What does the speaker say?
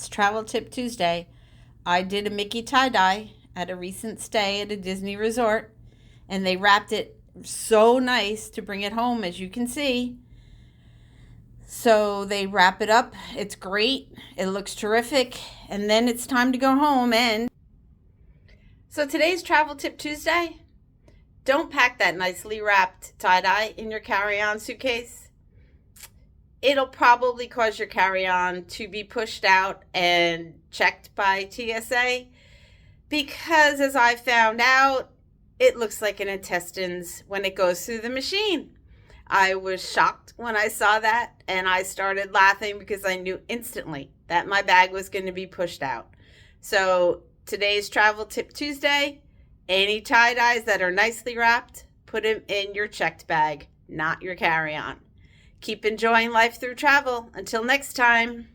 It's Travel Tip Tuesday. I did a Mickey tie-dye at a recent stay at a Disney resort, and they wrapped it so nice to bring it home, as you can see. So they wrap it up. It's great. It looks terrific. And then it's time to go home. And so today's Travel Tip Tuesday. Don't pack that nicely wrapped tie-dye in your carry-on suitcase. It'll probably cause your carry-on to be pushed out and checked by TSA because, as I found out, it looks like an intestines when it goes through the machine. I was shocked when I saw that, and I started laughing because I knew instantly that my bag was going to be pushed out. So today's Travel Tip Tuesday, any tie-dyes that are nicely wrapped, put them in your checked bag, not your carry-on. Keep enjoying life through travel. Until next time.